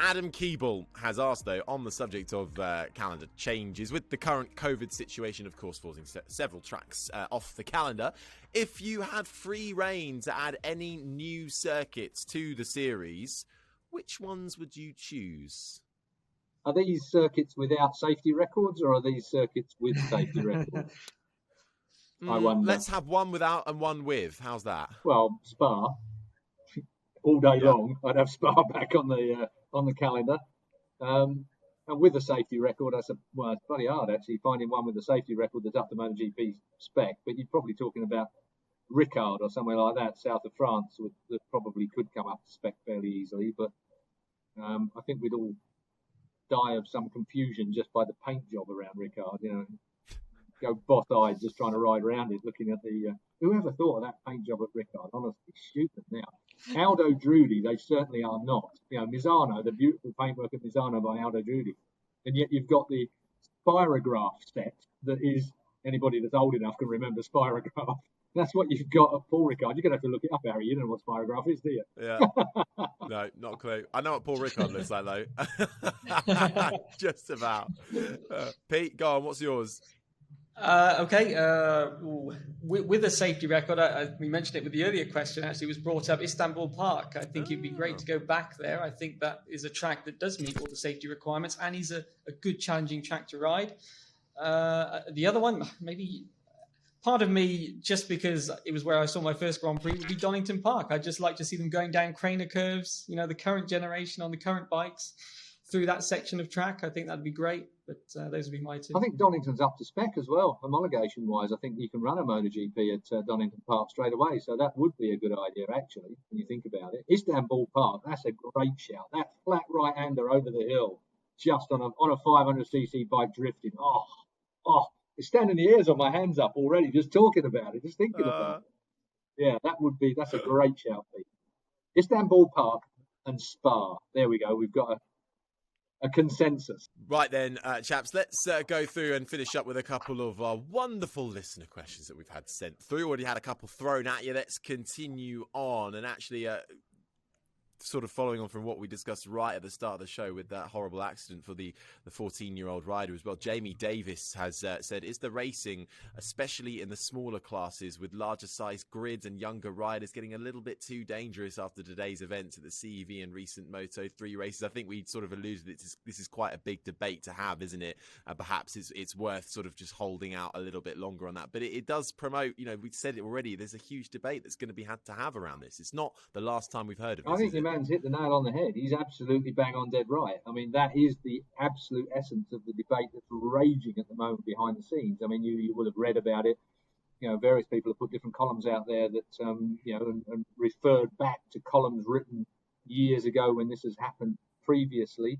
Adam Keeble has asked, though, on the subject of calendar changes, with the current COVID situation, of course, forcing several tracks off the calendar, if you had free rein to add any new circuits to the series, which ones would you choose? Are these circuits without safety records, or are these circuits with safety records? I wonder. Let's have one without and one with. How's that? Well, Spa, all day long. I'd have Spa back on the calendar. And with a safety record, it's bloody hard, actually, finding one with a safety record that's up to MotoGP spec. But you're probably talking about Ricard or somewhere like that, south of France, that probably could come up to spec fairly easily. But I think we'd all die of some confusion just by the paint job around Ricard, go boss-eyed just trying to ride around it, looking at the... whoever thought of that paint job at Ricard? Honestly, stupid now. Aldo Drudi, they certainly are not. Misano, the beautiful paintwork of Misano by Aldo Drudi. And yet you've got the Spirograph set that is... Anybody that's old enough can remember Spirograph. That's what you've got at Paul Ricard. You're going to have to look it up, Harry. You don't know what Spirograph is, do you? Yeah. No, not a clue. I know what Paul Ricard looks like, though. Just about. Pete, go on. What's yours? Okay. With a safety record, we mentioned it with the earlier question, actually, was brought up Istanbul Park. I think it'd be great to go back there. I think that is a track that does meet all the safety requirements and is a good, challenging track to ride. The other one, maybe... Part of me, just because it was where I saw my first Grand Prix, would be Donington Park. I'd just like to see them going down Craner curves, the current generation on the current bikes through that section of track. I think that'd be great, but those would be my two. I think Donington's up to spec as well, homologation-wise. I think you can run a MotoGP at Donington Park straight away, so that would be a good idea, actually, when you think about it. Istanbul Park, that's a great shout. That flat right-hander over the hill, just on a 500cc bike drifting. Oh. It's standing the hairs on my hands up already, just talking about it, just thinking about it. Yeah, that's a great shout, Pete. Istanbul Park and Spa. There we go. We've got a consensus. Right then, chaps, let's go through and finish up with a couple of wonderful listener questions that we've had sent through. Already had a couple thrown at you. Let's continue on and actually... sort of following on from what we discussed right at the start of the show with that horrible accident for the 14-year-old rider as well. Jamie Davis has said, is the racing, especially in the smaller classes with larger size grids and younger riders, getting a little bit too dangerous after today's events at the CEV and recent Moto3 races? I think we sort of alluded that this is quite a big debate to have, isn't it? Perhaps it's worth sort of just holding out a little bit longer on that. But it does promote, we said it already, there's a huge debate that's going to be had to have around this. It's not the last time we've heard of this. I think the man's hit the nail on the head. He's absolutely bang on dead right. I mean, that is the absolute essence of the debate that's raging at the moment behind the scenes. I mean, you will have read about it. Various people have put different columns out there that, and referred back to columns written years ago when this has happened previously.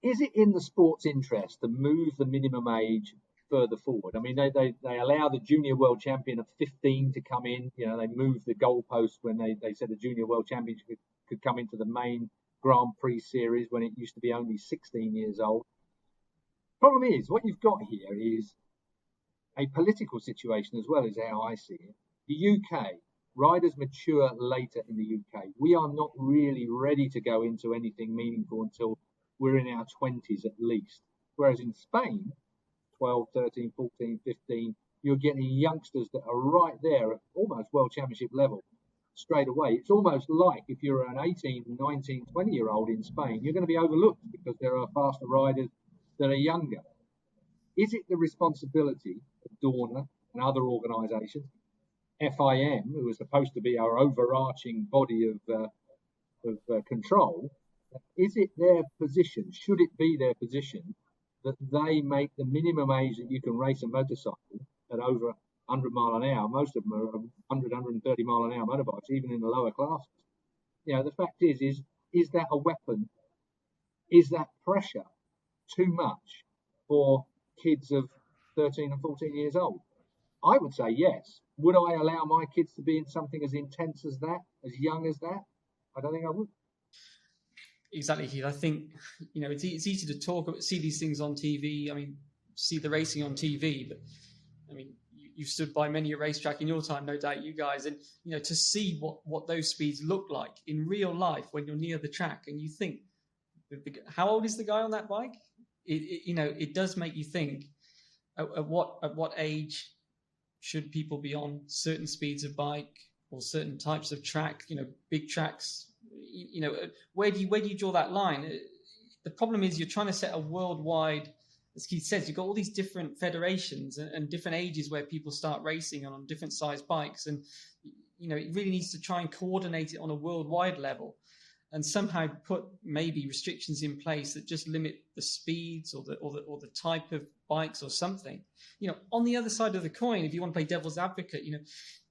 Is it in the sport's interest to move the minimum age further forward? I mean, they allow the junior world champion of 15 to come in. They moved the goalpost when they said the junior world championship could come into the main Grand Prix series when it used to be only 16 years old. Problem is, what you've got here is a political situation as well, as how I see it. The UK, riders mature later in the UK. We are not really ready to go into anything meaningful until we're in our 20s at least. Whereas in Spain, 12, 13, 14, 15, you're getting youngsters that are right there at almost world championship level straight away. It's almost like if you're an 18, 19, 20-year-old in Spain, you're going to be overlooked because there are faster riders that are younger. Is it the responsibility of Dorna and other organisations, FIM, who is supposed to be our overarching body of control, is it their position, should it be their position, that they make the minimum age that you can race a motorcycle at over 100 mile an hour? Most of them are 100, 130 mile an hour motorbikes, even in the lower classes. The fact is that a weapon? Is that pressure too much for kids of 13 and 14 years old? I would say yes. Would I allow my kids to be in something as intense as that, as young as that? I don't think I would. Exactly, Keith. I think, it's easy to talk about, see these things on TV. I mean, see the racing on TV, but I mean, you've stood by many a racetrack in your time, no doubt, you guys, and to see what those speeds look like in real life when you're near the track, and you think, how old is the guy on that bike? It does make you think, at what age should people be on certain speeds of bike or certain types of track? Big tracks. Where do you draw that line? The problem is you're trying to set a worldwide, as Keith says, you've got all these different federations and different ages where people start racing on different size bikes, and it really needs to try and coordinate it on a worldwide level, and somehow put maybe restrictions in place that just limit the speeds or the type of bikes or something. On the other side of the coin, if you want to play devil's advocate,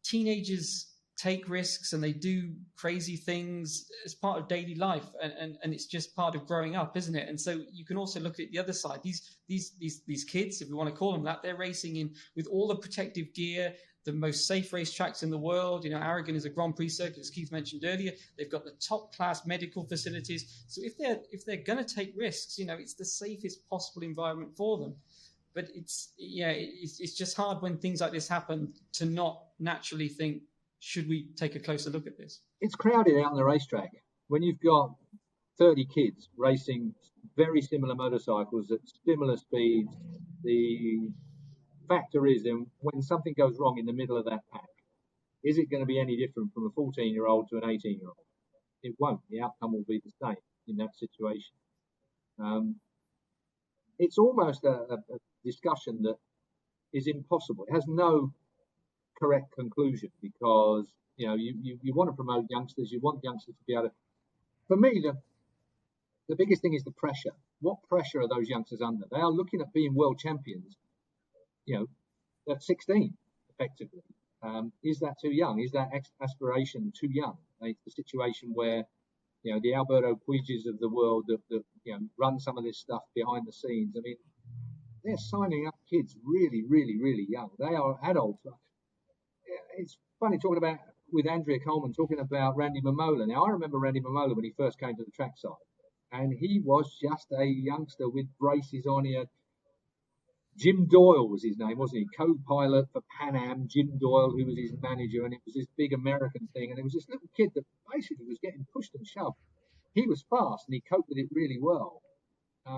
teenagers take risks and they do crazy things as part of daily life, and it's just part of growing up, isn't it? And so you can also look at the other side. These kids, if we want to call them that, they're racing in with all the protective gear, the most safe racetracks in the world. Aragon is a Grand Prix circuit, as Keith mentioned earlier. They've got the top class medical facilities. So if they're going to take risks, it's the safest possible environment for them. But it's just hard when things like this happen to not naturally think, should we take a closer look at this? It's crowded out on the racetrack. When you've got 30 kids racing very similar motorcycles at similar speeds, the factor is then when something goes wrong in the middle of that pack, is it going to be any different from a 14-year-old to an 18-year-old? It won't. The outcome will be the same in that situation. It's almost a discussion that is impossible. It has no correct conclusion, because you want to promote youngsters, you want youngsters to be able to. For me, the biggest thing is the pressure. What pressure are those youngsters under? They are looking at being world champions, at 16, effectively. Is that too young? Is that aspiration too young? It's the situation where the Alberto Puiges of the world that run some of this stuff behind the scenes. I mean, they're signing up kids really, really, really young. They are adults. It's funny talking about with Andrea Coleman, talking about Randy Mamola. Now, I remember Randy Mamola when he first came to the trackside, and he was just a youngster with braces on. He had Jim Doyle was his name, wasn't he? Co-pilot for Pan Am, Jim Doyle, who was his manager, and it was this big American thing. And it was this little kid that basically was getting pushed and shoved. He was fast, and he coped with it really well.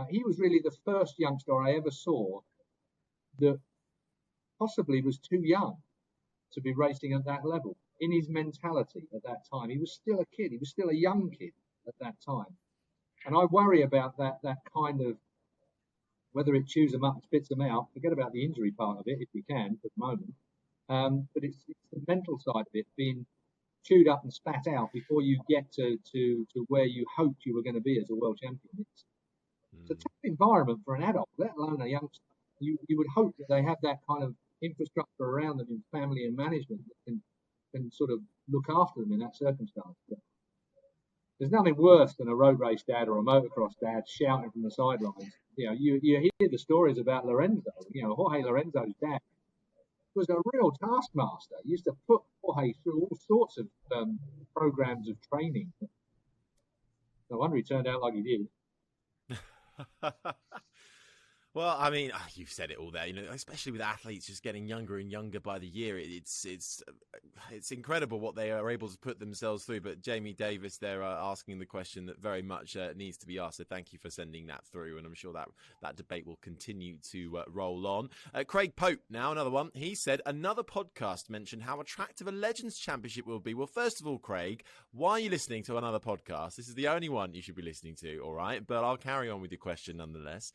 He was really the first youngster I ever saw that possibly was too young to be racing at that level. In his mentality at that time, he was still a kid. He was still a young kid at that time. And I worry about that kind of, whether it chews them up and spits them out. Forget about the injury part of it, if we can, for the moment. But it's the mental side of it, being chewed up and spat out before you get to where you hoped you were going to be as a world champion. It's a tough environment for an adult, let alone a youngster. You would hope that they have that kind of infrastructure around them in family and management that can sort of look after them in that circumstance. But there's nothing worse than a road race dad or a motocross dad shouting from the sidelines. You hear the stories about Lorenzo. Jorge Lorenzo's dad was a real taskmaster. He used to put Jorge through all sorts of programs of training. No wonder he turned out like he did. Well, I mean, you've said it all there. Especially with athletes just getting younger and younger by the year, it's incredible what they are able to put themselves through. But Jamie Davis there asking the question that very much needs to be asked. So thank you for sending that through, and I'm sure that debate will continue to roll on. Craig Pope, now another one. He said another podcast mentioned how attractive a Legends Championship will be. Well, first of all, Craig, why are you listening to another podcast? This is the only one you should be listening to. All right, but I'll carry on with your question nonetheless.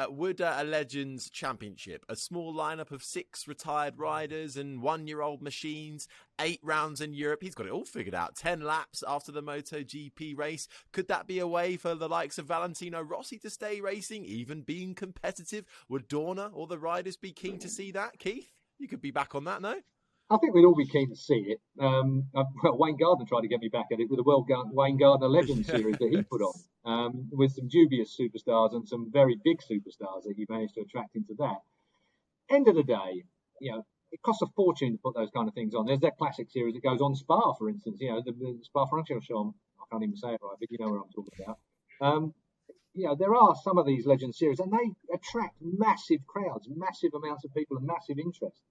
Would a Legends Championship, a small lineup of 6 retired riders and 1-year-old machines, 8 rounds in Europe, he's got it all figured out, 10 laps after the MotoGP race, could that be a way for the likes of Valentino Rossi to stay racing, even being competitive? Would Dorna or the riders be keen to see that? Keith, you could be back on that, no? I think we'd all be keen to see it. Wayne Gardner tried to get me back at it with the Wayne Gardner Legends series that he put on, with some dubious superstars and some very big superstars that he managed to attract into that. End of the day, it costs a fortune to put those kind of things on. There's that classic series that goes on Spa, for instance. The Spa-Francorchamps. I can't even say it right, but you know what I'm talking about. There are some of these Legends series, and they attract massive crowds, massive amounts of people, and massive interest.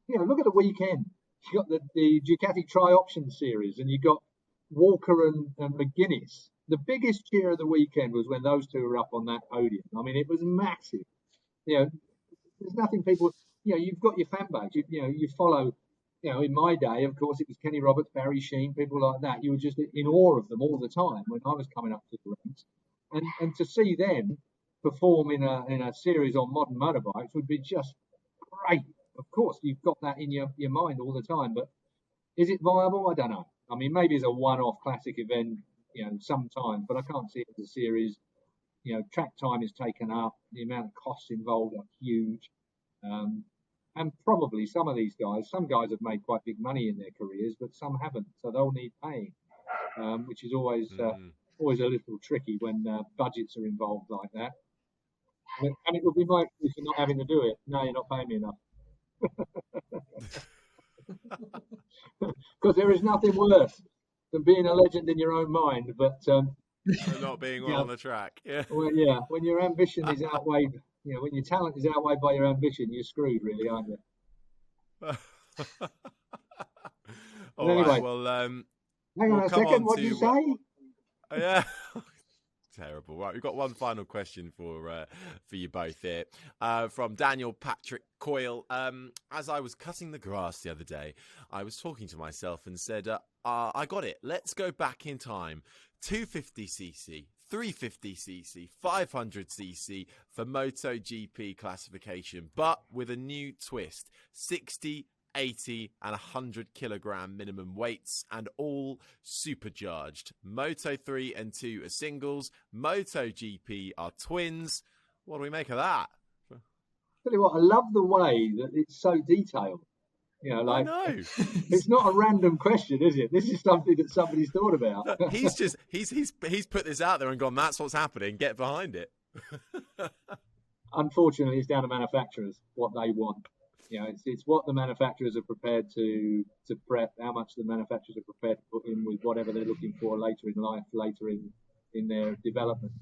look at the weekend. You got the Ducati Tri-Option Series, and you got Walker and McGuinness. The biggest cheer of the weekend was when those two were up on that podium. I mean, it was massive. There's nothing people. You've got your fan base. You follow. In my day, of course, it was Kenny Roberts, Barry Sheen, people like that. You were just in awe of them all the time when I was coming up to the ranks, and to see them perform in a series on modern motorbikes would be just great. Of course, you've got that in your mind all the time, but is it viable? I don't know. I mean, maybe it's a one-off classic event, sometime, but I can't see it as a series. Track time is taken up. The amount of costs involved are huge. And probably some guys have made quite big money in their careers, but some haven't, so they'll need paying, which is always a little tricky when budgets are involved like that. And it would be my excuse for not having to do it. No, you're not paying me enough. Because there is nothing worse than being a legend in your own mind, but not being on the track. Yeah. Well, when your ambition is outweighed. When your talent is outweighed by your ambition, you're screwed, really, aren't you? Anyway, right, well, hang on a second. What did you say? Yeah, terrible. Right, we've got one final question for you both here from Daniel Patrick Coyle. As I was cutting the grass the other day, I was talking to myself and said, "I got it. Let's go back in time. 250cc." 350cc, 500cc for MotoGP classification, but with a new twist: 60, 80 and 100 kilogram minimum weights, and all supercharged. Moto 3 and 2 are singles, MotoGP are twins. What do we make of that? Tell you what, I love the way that it's so detailed. I know. It's not a random question, is it? This is something that somebody's thought about. He's put this out there and gone, that's what's happening, get behind it. Unfortunately, it's down to manufacturers, what they want. It's what the manufacturers are prepared to prep, how much the manufacturers are prepared to put in with whatever they're looking for later in life, later in their development.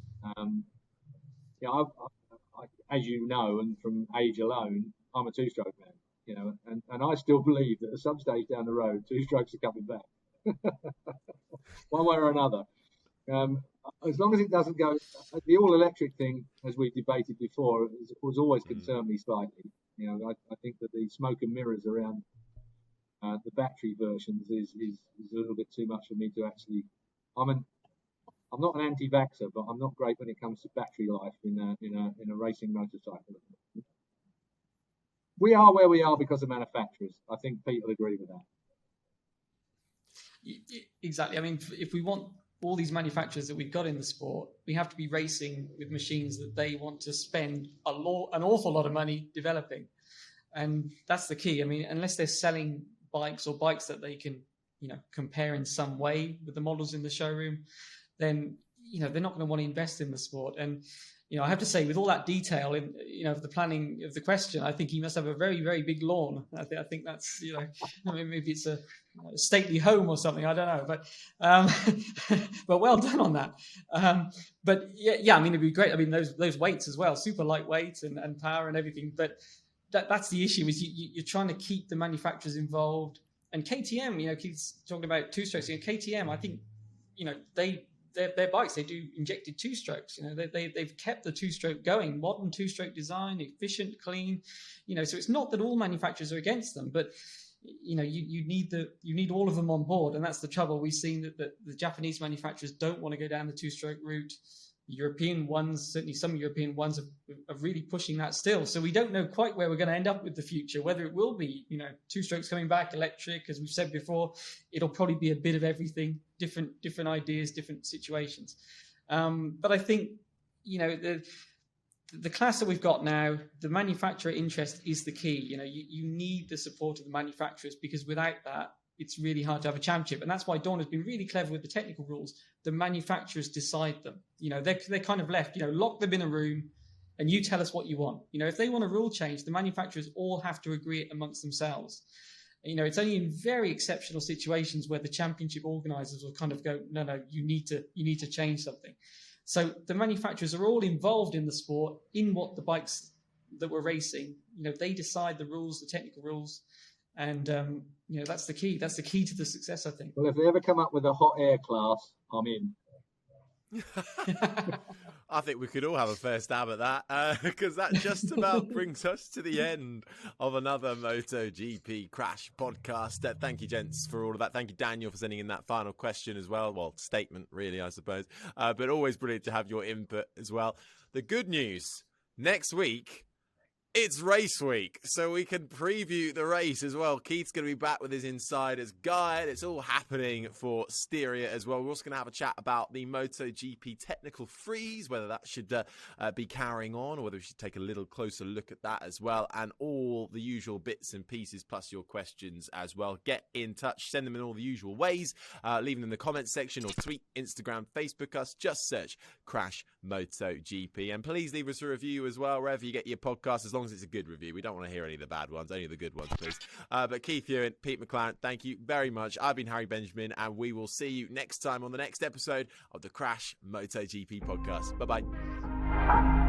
As you know, and from age alone, I'm a two-stroke man. And I still believe that at some stage down the road, two strokes are coming back, one way or another. As long as it doesn't go, the all-electric thing, as we debated before, was always concerned me slightly. I think that the smoke and mirrors around the battery versions is a little bit too much for me to actually. I'm not an anti-vaxxer, but I'm not great when it comes to battery life in a racing motorcycle. We are where we are because of manufacturers. I think people agree with that. Exactly. I mean, if we want all these manufacturers that we've got in the sport, we have to be racing with machines that they want to spend an awful lot of money developing. And that's the key. I mean, unless they're selling bikes or bikes that they can, compare in some way with the models in the showroom, then, they're not going to want to invest in the sport. And, I have to say, with all that detail in, the planning of the question, I think he must have a very, very big lawn. I think that's, maybe it's a stately home or something. I don't know, but well done on that. But I mean, it'd be great. I mean, those weights as well, super lightweight and power and everything. But that's the issue, is you're trying to keep the manufacturers involved. And KTM, keeps talking about two strokes. KTM, I think, their bikes, they do injected two strokes. They've kept the two stroke going, modern two stroke design, efficient, clean. So it's not that all manufacturers are against them, but you need all of them on board, and that's the trouble. We've seen that the Japanese manufacturers don't want to go down the two stroke route. European ones, certainly some European ones, are really pushing that still. So we don't know quite where we're going to end up with the future, whether it will be, two strokes coming back, electric, as we've said before. It'll probably be a bit of everything, different ideas, different situations. But I think, the class that we've got now, the manufacturer interest is the key. You need the support of the manufacturers, because without that, it's really hard to have a championship. And that's why Dawn has been really clever with the technical rules. The manufacturers decide them. They're kind of left, lock them in a room and you tell us what you want. If they want a rule change, the manufacturers all have to agree it amongst themselves. It's only in very exceptional situations where the championship organizers will kind of go, no, you need to change something. So the manufacturers are all involved in the sport, in what the bikes that we're racing. They decide the rules, the technical rules. And that's the key. That's the key to the success, I think. Well, if they ever come up with a hot air class, I'm in. I think we could all have a fair stab at that, because that just about brings us to the end of another MotoGP Crash podcast. Thank you, gents, for all of that. Thank you, Daniel, for sending in that final question as well. Well, statement, really, I suppose. But always brilliant to have your input as well. The good news, next week, it's race week, so we can preview the race as well. Keith's going to be back with his Insider's Guide. It's all happening for Styria as well. We're also going to have a chat about the MotoGP technical freeze, whether that should be carrying on or whether we should take a little closer look at that as well, and all the usual bits and pieces, plus your questions as well. Get in touch. Send them in all the usual ways. Leave them in the comments section or tweet, Instagram, Facebook us. Just search Crash MotoGP. And please leave us a review as well, wherever you get your podcast, as long as it's a good review. We don't want to hear any of the bad ones, only the good ones, please. But Keith Huewen, Pete McLaren, thank you very much. I've been Harry Benjamin, and we will see you next time on the next episode of the Crash MotoGP podcast. Bye-bye.